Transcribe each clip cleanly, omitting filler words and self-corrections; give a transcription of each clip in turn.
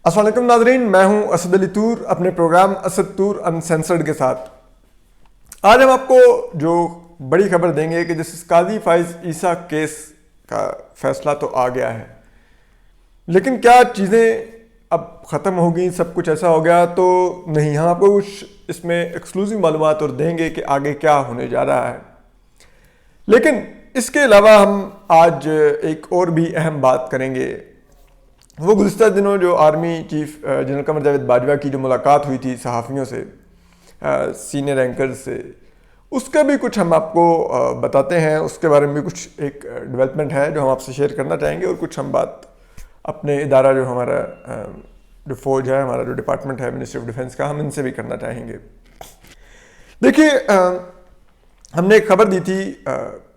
السلام علیکم ناظرین، میں ہوں اسد علی طور اپنے پروگرام اسد طور انسینسرڈ کے ساتھ۔ آج ہم آپ کو جو بڑی خبر دیں گے کہ جس قاضی فائز عیسیٰ کیس کا فیصلہ تو آ گیا ہے، لیکن کیا چیزیں اب ختم ہو گئیں، سب کچھ ایسا ہو گیا؟ تو نہیں، ہم آپ کو کچھ اس میں ایکسکلوسیو معلومات اور دیں گے کہ آگے کیا ہونے جا رہا ہے۔ لیکن اس کے علاوہ ہم آج ایک اور بھی اہم بات کریں گے۔ وہ گزشتہ دنوں جو army chief general Qamar Javed Bajwa کی جو ملاقات ہوئی تھی صحافیوں سے، سینئر اینکرز سے، اس کا بھی کچھ ہم آپ کو بتاتے ہیں۔ اس کے بارے میں بھی کچھ ایک ڈیولپمنٹ ہے جو ہم آپ سے شیئر کرنا چاہیں گے، اور کچھ ہم بات اپنے ادارہ جو ہمارا جو فوج ہے، ہمارا جو ڈپارٹمنٹ ہے منسٹری آف ڈیفینس کا، ہم ان سے بھی کرنا چاہیں گے۔ دیکھیے، ہم نے ایک خبر دی تھی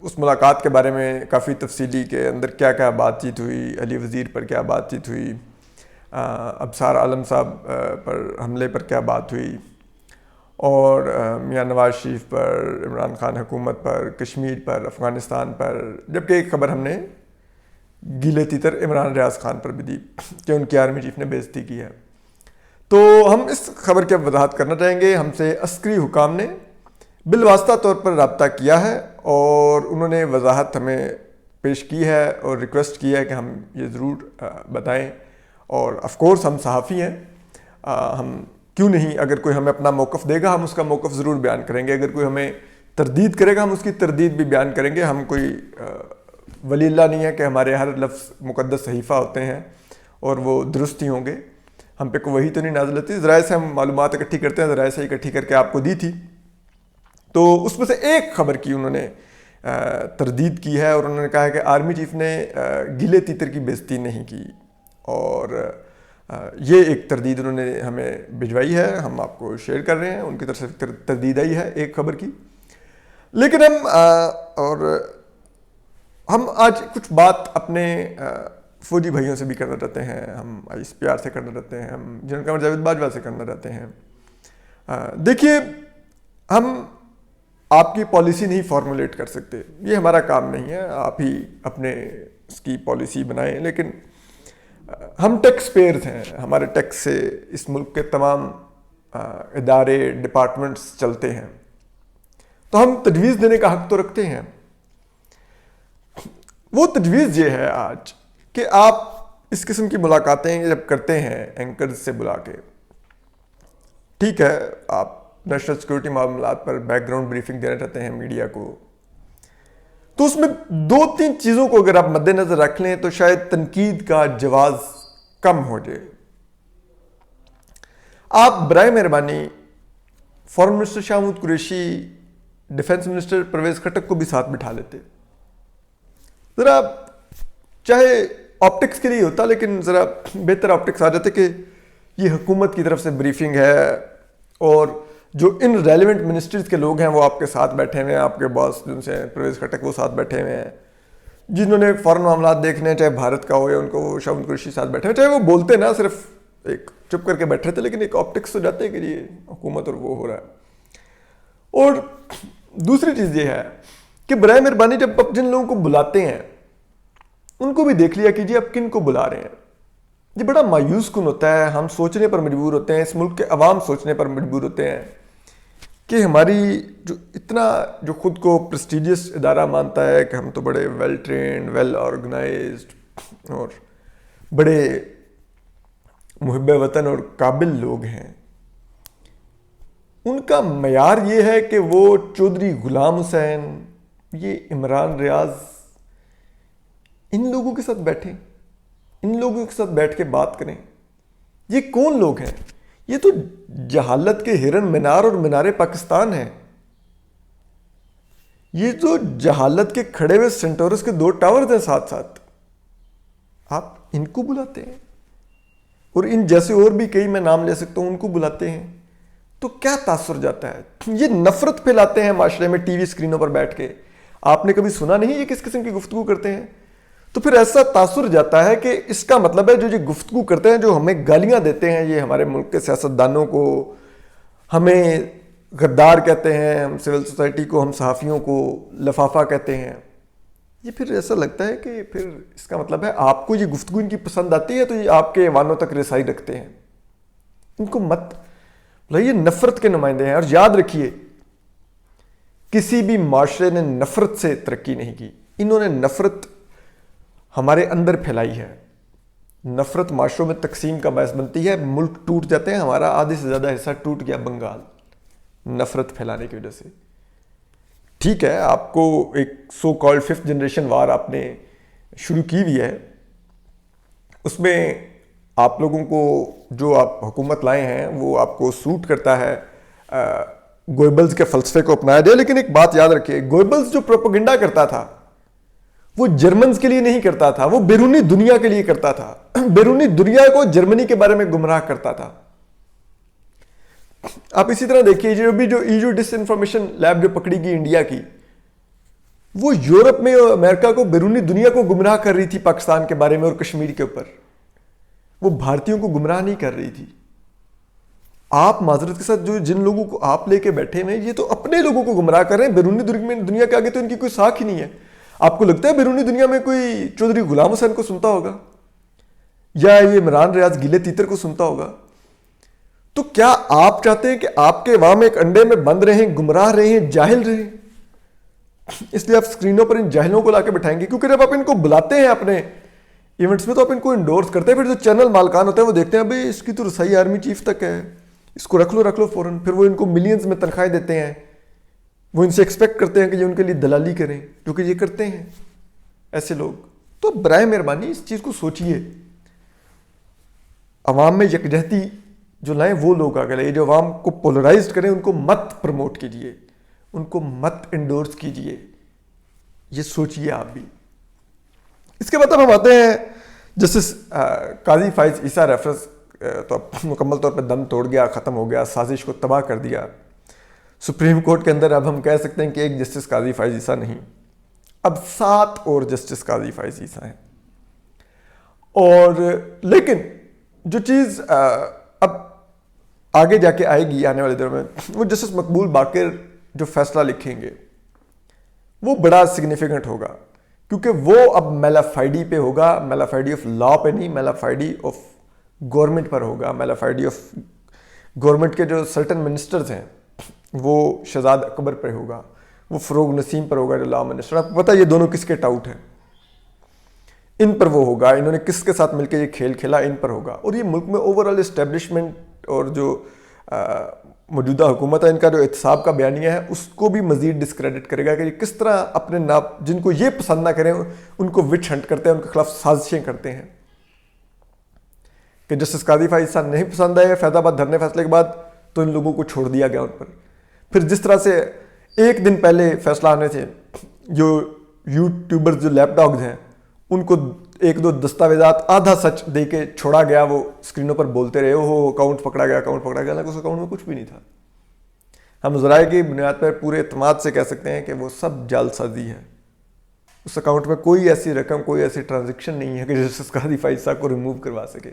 اس ملاقات کے بارے میں کافی تفصیلی، کے اندر کیا کیا بات چیت ہوئی، علی وزیر پر کیا بات چیت ہوئی، ابصار عالم صاحب پر حملے پر کیا بات ہوئی، اور میاں نواز شریف پر، عمران خان حکومت پر، کشمیر پر، افغانستان پر، جبکہ ایک خبر ہم نے گیلے تیتر عمران ریاض خان پر بھی دی کہ ان کی آرمی چیف نے بے عزتی کی ہے۔ تو ہم اس خبر کی وضاحت کرنا چاہیں گے۔ ہم سے عسکری حکام نے بالواسطہ طور پر رابطہ کیا ہے اور انہوں نے وضاحت ہمیں پیش کی ہے اور ریکویسٹ کی ہے کہ ہم یہ ضرور بتائیں، اور آف کورس ہم صحافی ہیں، ہم کیوں نہیں، اگر کوئی ہمیں اپنا موقف دے گا ہم اس کا موقف ضرور بیان کریں گے، اگر کوئی ہمیں تردید کرے گا ہم اس کی تردید بھی بیان کریں گے۔ ہم کوئی ولی اللہ نہیں ہے کہ ہمارے ہر لفظ مقدس صحیفہ ہوتے ہیں اور وہ درست ہی ہوں گے، ہم پہ کوئی وحی تو نہیں نازل ہوتی۔ ذرائع سے ہم معلومات اکٹھی کرتے ہیں، ذرائع سے اکٹھی کر کے آپ کو دی تھی۔ تو اس میں سے ایک خبر کی انہوں نے تردید کی ہے، اور انہوں نے کہا ہے کہ آرمی چیف نے گیلے تیتر کی بے عزتی نہیں کی، اور یہ ایک تردید انہوں نے ہمیں بھجوائی ہے، ہم آپ کو شیئر کر رہے ہیں۔ ان کی طرف سے تردید آئی ہے ایک خبر کی، لیکن ہم آج کچھ بات اپنے فوجی بھائیوں سے بھی کرنا چاہتے ہیں، ہم آئی ایس پی آر سے کرنا چاہتے ہیں، ہم جنرل قمر جاوید باجوہ سے کرنا چاہتے ہیں۔ دیکھیے، ہم آپ کی پالیسی نہیں فارمولیٹ کر سکتے، یہ ہمارا کام نہیں ہے، آپ ہی اپنے اس کی پالیسی بنائیں، لیکن ہم ٹیکس پیئرز ہیں، ہمارے ٹیکس سے اس ملک کے تمام ادارے، ڈپارٹمنٹس چلتے ہیں، تو ہم تجویز دینے کا حق تو رکھتے ہیں۔ وہ تجویز یہ ہے آج کہ آپ اس قسم کی ملاقاتیں جب کرتے ہیں اینکرز سے بلا کے، ٹھیک ہے، آپ نیشنل سیکورٹی معاملات پر بیک گراؤنڈ بریفنگ دینا چاہتے ہیں میڈیا کو، تو اس میں دو تین چیزوں کو اگر آپ مد نظر رکھ لیں تو شاید تنقید کا جواز کم ہو جائے۔ آپ برائے مہربانی foreign minister Shah Mahmood Qureshi, defence minister Pervez Khattak کو بھی ساتھ بٹھا لیتے، ذرا چاہے آپٹکس کے لیے ہوتا، لیکن ذرا بہتر آپٹکس آ جاتے کہ یہ حکومت کی طرف سے بریفنگ ہے، اور جو ان ریلیونٹ منسٹریز کے لوگ ہیں وہ آپ کے ساتھ بیٹھے ہوئے ہیں، آپ کے باس جن سے پرویز خٹک وہ ساتھ بیٹھے ہوئے ہیں، جنہوں نے فورن معاملات دیکھنے ہیں، چاہے بھارت کا ہو یا ان کو وہ شاہ محمود قریشی ساتھ بیٹھے ہوئے، چاہے وہ بولتے نا صرف ایک چپ کر کے بیٹھے تھے، لیکن ایک آپٹکس تو جاتے کہ یہ حکومت اور وہ ہو رہا ہے۔ اور دوسری چیز یہ ہے کہ برائے مہربانی جب آپ جن لوگوں کو بلاتے ہیں ان کو بھی دیکھ لیا کیجیے آپ کن کو بلا رہے ہیں۔ یہ بڑا مایوس کن ہوتا ہے، ہم سوچنے پر مجبور ہوتے ہیں، اس ملک کے عوام سوچنے پر مجبور ہوتے ہیں کہ ہماری جو اتنا جو خود کو پریسٹیجیس ادارہ مانتا ہے کہ ہم تو بڑے ویل ٹرینڈ، ویل آرگنائزڈ اور بڑے محب وطن اور قابل لوگ ہیں، ان کا معیار یہ ہے کہ وہ چودھری غلام حسین، یہ عمران ریاض، ان لوگوں کے ساتھ بیٹھیں، ان لوگوں کے ساتھ بیٹھ کے بات کریں۔ یہ کون لوگ ہیں؟ یہ تو جہالت کے ہرن مینار اور مینار پاکستان ہیں، یہ جو جہالت کے کھڑے ہوئے سینٹورس کے 2 ٹاورز ہیں ساتھ ساتھ، آپ ان کو بلاتے ہیں، اور ان جیسے اور بھی کئی میں نام لے سکتا ہوں ان کو بلاتے ہیں، تو کیا تاثر جاتا ہے؟ یہ نفرت پھیلاتے ہیں معاشرے میں ٹی وی اسکرینوں پر بیٹھ کے۔ آپ نے کبھی سنا نہیں یہ کس قسم کی گفتگو کرتے ہیں؟ تو پھر ایسا تاثر جاتا ہے کہ اس کا مطلب ہے جو یہ گفتگو کرتے ہیں، جو ہمیں گالیاں دیتے ہیں، یہ ہمارے ملک کے سیاستدانوں کو، ہمیں غدار کہتے ہیں، ہم سول سوسائٹی کو، ہم صحافیوں کو لفافہ کہتے ہیں، یہ پھر ایسا لگتا ہے کہ پھر اس کا مطلب ہے آپ کو یہ گفتگو ان کی پسند آتی ہے تو یہ آپ کے ایوانوں تک رسائی رکھتے ہیں. ان کو مت یہ نفرت کے نمائندے ہیں. اور یاد رکھیے کسی بھی معاشرے نے نفرت سے ترقی نہیں کی. انہوں نے نفرت ہمارے اندر پھیلائی ہے. نفرت معاشروں میں تقسیم کا باعث بنتی ہے. ملک ٹوٹ جاتے ہیں. ہمارا آدھے سے زیادہ حصہ ٹوٹ گیا بنگال نفرت پھیلانے کی وجہ سے. ٹھیک ہے آپ کو ایک سو کالڈ 5th جنریشن وار آپ نے شروع کی ہوئی ہے, اس میں آپ لوگوں کو جو آپ حکومت لائے ہیں وہ آپ کو سوٹ کرتا ہے. گوئبلز کے فلسفے کو اپنایا جائے, لیکن ایک بات یاد رکھیے گوئبلز جو پروپیگنڈا کرتا تھا وہ جرمنز کے لیے نہیں کرتا تھا, وہ بیرونی دنیا کے لیے کرتا تھا. بیرونی دنیا کو جرمنی کے بارے میں گمراہ کرتا تھا. آپ اسی طرح دیکھیے جو ایو ڈس انفارمیشن لیب جو پکڑی گئی انڈیا کی, وہ یورپ میں اور امریکہ کو بیرونی دنیا کو گمراہ کر رہی تھی پاکستان کے بارے میں اور کشمیر کے اوپر. وہ بھارتیوں کو گمراہ نہیں کر رہی تھی. آپ معذرت کے ساتھ جو جن لوگوں کو آپ لے کے بیٹھے ہوئے یہ تو اپنے لوگوں کو گمراہ کر رہے ہیں. بیرونی دنیا کے آگے تو ان کی کوئی ساکھ ہی نہیں ہے. آپ کو لگتا ہے بیرونی دنیا میں کوئی چودھری غلام حسین کو سنتا ہوگا یا یہ عمران ریاض گلے تیتر کو سنتا ہوگا؟ تو کیا آپ چاہتے ہیں کہ آپ کے عوام ایک انڈے میں بند رہیں, گمراہ رہیں, جاہل رہیں؟ اس لیے آپ اسکرینوں پر ان جاہلوں کو لا کے بٹھائیں گے, کیونکہ جب آپ ان کو بلاتے ہیں اپنے ایونٹس میں تو آپ ان کو انڈورس کرتے ہیں. پھر جو چینل مالکان ہوتے ہیں وہ دیکھتے ہیں بھائی اس کی تو رسائی آرمی چیف تک ہے, اس کو رکھ لو فوراً. پھر وہ ان کو ملینز میں تنخواہیں دیتے ہیں. وہ ان سے ایکسپیکٹ کرتے ہیں کہ یہ ان کے لیے دلالی کریں, جو کہ یہ کرتے ہیں ایسے لوگ. تو برائے مہربانی اس چیز کو سوچئے. عوام میں یکجہتی جو لائیں وہ لوگ آگے لائیں. جو عوام کو پولرائزڈ کریں ان کو مت پروموٹ کیجئے, ان کو مت انڈورس کیجئے. یہ سوچئے آپ بھی. اس کے بعد اب ہم آتے ہیں جسٹس قاضی فائز عیسیٰ ریفرنس تو اب مکمل طور پہ دم توڑ گیا, ختم ہو گیا, سازش کو تباہ کر دیا. سپریم کورٹ کے اندر اب ہم کہہ سکتے ہیں کہ ایک جسٹس قاضی فائز عیسیٰ نہیں, اب 7 اور جسٹس قاضی فائز عیسیٰ ہیں. اور لیکن جو چیز اب آگے جا کے آئے گی آنے والے دنوں میں, وہ جسٹس مقبول باقر جو فیصلہ لکھیں گے وہ بڑا سگنیفیکنٹ ہوگا, کیونکہ وہ اب میلافائڈی پہ ہوگا. میلافائڈی آف لا پہ نہیں, میلافائڈی آف گورنمنٹ پر ہوگا. میلافائڈی آف گورنمنٹ کے جو سرٹن منسٹرز ہیں وہ شہزاد اکبر پر ہوگا, وہ فروغ نسیم پر ہوگا جو لا منسٹر. آپ کو پتہ یہ دونوں کس کے ٹاؤٹ ہیں, ان پر وہ ہوگا. انہوں نے کس کے ساتھ مل کے یہ کھیل کھیلا, ان پر ہوگا. اور یہ ملک میں اوور آل اسٹیبلشمنٹ اور جو موجودہ حکومت ہے ان کا جو احتساب کا بیانیہ ہے اس کو بھی مزید ڈسکریڈٹ کرے گا کہ یہ کس طرح اپنے جن کو یہ پسند نہ کریں ان کو وچ ہنٹ کرتے ہیں, ان کے خلاف سازشیں کرتے ہیں. کہ جسٹس قاضی فائز عیسیٰ نہیں پسند آئے فیض آباد دھرنے فیصلے کے بعد تو ان لوگوں کو چھوڑ دیا گیا ان پر. پھر جس طرح سے ایک دن پہلے فیصلہ آنے سے جو یوٹیوبرز جو لیپ ڈاگز ہیں ان کو 1-2 دستاویزات آدھا سچ دے کے چھوڑا گیا, وہ اسکرینوں پر بولتے رہے ہو اکاؤنٹ پکڑا گیا, اس اکاؤنٹ میں کچھ بھی نہیں تھا. ہم ذرائع کی بنیاد پر پورے اعتماد سے کہہ سکتے ہیں کہ وہ سب جعل سازی ہے. اس اکاؤنٹ میں کوئی ایسی رقم, کوئی ایسی ٹرانزیکشن نہیں ہے کہ جسٹس قاضی فائز عیسیٰ کو ریموو کروا سکے.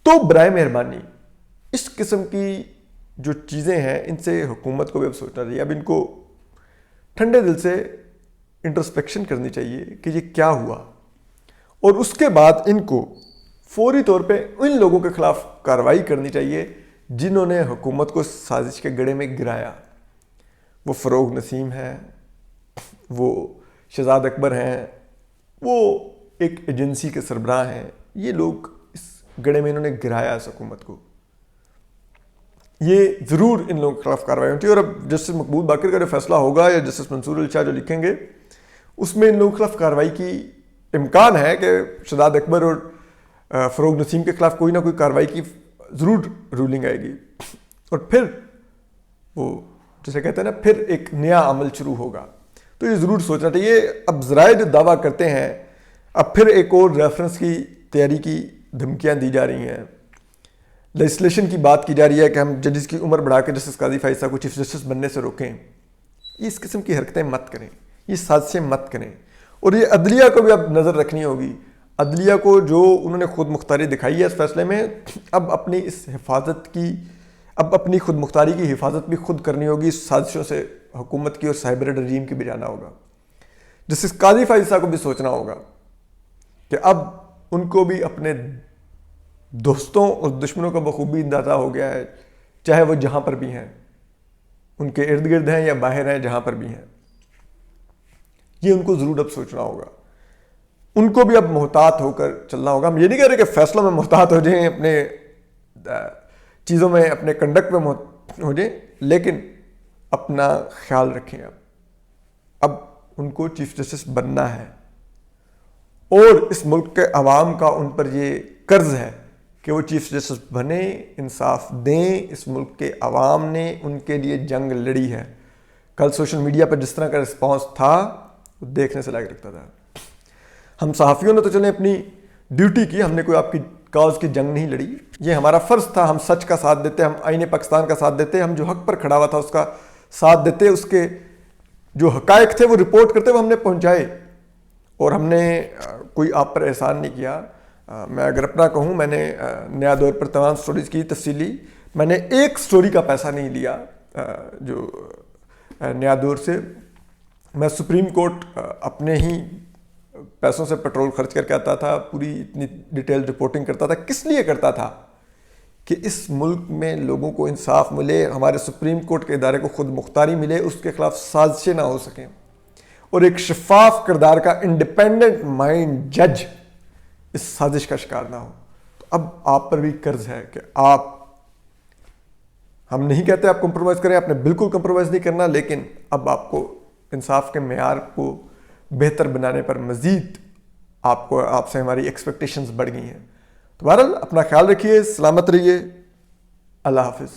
تو برائے مہربانی اس قسم کی جو چیزیں ہیں ان سے حکومت کو بھی اب سوچنا چاہیے. اب ان کو ٹھنڈے دل سے انٹرسپیکشن کرنی چاہیے کہ یہ کیا ہوا, اور اس کے بعد ان کو فوری طور پہ ان لوگوں کے خلاف کارروائی کرنی چاہیے جنہوں نے حکومت کو سازش کے گڑھے میں گرایا. وہ فروغ نسیم ہیں, وہ شہزاد اکبر ہیں, وہ ایک ایجنسی کے سربراہ ہیں. یہ لوگ اس گڑھے میں انہوں نے گرایا اس حکومت کو. یہ ضرور ان لوگوں کے خلاف کارروائی ہوتی ہے. اور اب جسٹس مقبول باقر کا جو فیصلہ ہوگا یا جسٹس منصور علی شاہ جو لکھیں گے اس میں ان لوگوں کے خلاف کارروائی کی امکان ہے کہ شہزاد اکبر اور فروغ نسیم کے خلاف کوئی نہ کوئی کارروائی کی ضرور رولنگ آئے گی. اور پھر وہ جسے کہتے ہیں نا پھر ایک نیا عمل شروع ہوگا. تو یہ ضرور سوچنا چاہیے. اب ذرائع جو دعویٰ کرتے ہیں اب پھر ایک اور ریفرنس کی تیاری کی دھمکیاں دی جا رہی ہیں, لیجسلیشن کی بات کی جا رہی ہے کہ ہم ججز کی عمر بڑھا کے جسٹس قاضی فائز عیسیٰ کو چیف جسٹس بننے سے روکیں. یہ اس قسم کی حرکتیں مت کریں, یہ سازشیں مت کریں. اور یہ عدلیہ کو بھی اب نظر رکھنی ہوگی. عدلیہ کو جو انہوں نے خود مختاری دکھائی ہے اس فیصلے میں, اب اپنی اس حفاظت کی اب اپنی خود مختاری کی حفاظت بھی خود کرنی ہوگی. سازشوں سے حکومت کی اور سائبر رجیم کی بھی جانا ہوگا. جسٹس قاضی فائز عیسیٰ کو بھی سوچنا ہوگا کہ اب ان کو بھی اپنے دوستوں اور دشمنوں کا بخوبی اندازہ ہو گیا ہے، چاہے وہ جہاں پر بھی ہیں، ان کے ارد گرد ہیں یا باہر ہیں، جہاں پر بھی ہیں، یہ ان کو ضرور اب سوچنا ہوگا. ان کو بھی اب محتاط ہو کر چلنا ہوگا. ہم یہ نہیں کہہ رہے کہ فیصلوں میں محتاط ہو جائیں، اپنے چیزوں میں، اپنے کنڈکٹ میں ہو جائیں، لیکن اپنا خیال رکھیں. اب ان کو چیف جسٹس بننا ہے، اور اس ملک کے عوام کا ان پر یہ قرض ہے کہ وہ چیف جسٹس بنے، انصاف دیں. اس ملک کے عوام نے ان کے لیے جنگ لڑی ہے. کل سوشل میڈیا پر جس طرح کا رسپانس تھا وہ دیکھنے سے لائق رکھتا تھا. ہم صحافیوں نے تو چلیں اپنی ڈیوٹی کی، ہم نے کوئی آپ کی کاز کی جنگ نہیں لڑی. یہ ہمارا فرض تھا، ہم سچ کا ساتھ دیتے، ہم آئین پاکستان کا ساتھ دیتے، ہم جو حق پر کھڑا ہوا تھا اس کا ساتھ دیتے، اس کے جو حقائق تھے وہ رپورٹ کرتے ہوئے ہم نے پہنچائے. اور ہم نے کوئی آپ پر احسان نہیں کیا. میں اگر اپنا کہوں، میں نے نیا دور پر تمام سٹوریز کی تفصیلی، میں نے ایک سٹوری کا پیسہ نہیں لیا جو نیا دور سے. میں سپریم کورٹ اپنے ہی پیسوں سے پیٹرول خرچ کر کے آتا تھا، پوری اتنی ڈیٹیل رپورٹنگ کرتا تھا. کس لیے کرتا تھا؟ کہ اس ملک میں لوگوں کو انصاف ملے، ہمارے سپریم کورٹ کے ادارے کو خود مختاری ملے، اس کے خلاف سازشیں نہ ہو سکیں، اور ایک شفاف کردار کا انڈیپینڈنٹ مائنڈ جج اس سازش کا شکار نہ ہو. تو اب آپ پر بھی قرض ہے کہ آپ، ہم نہیں کہتے آپ کمپرومائز کریں، آپ نے بالکل کمپرومائز نہیں کرنا، لیکن اب آپ کو انصاف کے معیار کو بہتر بنانے پر مزید آپ سے ہماری ایکسپیکٹیشنز بڑھ گئی ہیں. تو بہرحال اپنا خیال رکھیے، سلامت رہیے، اللہ حافظ.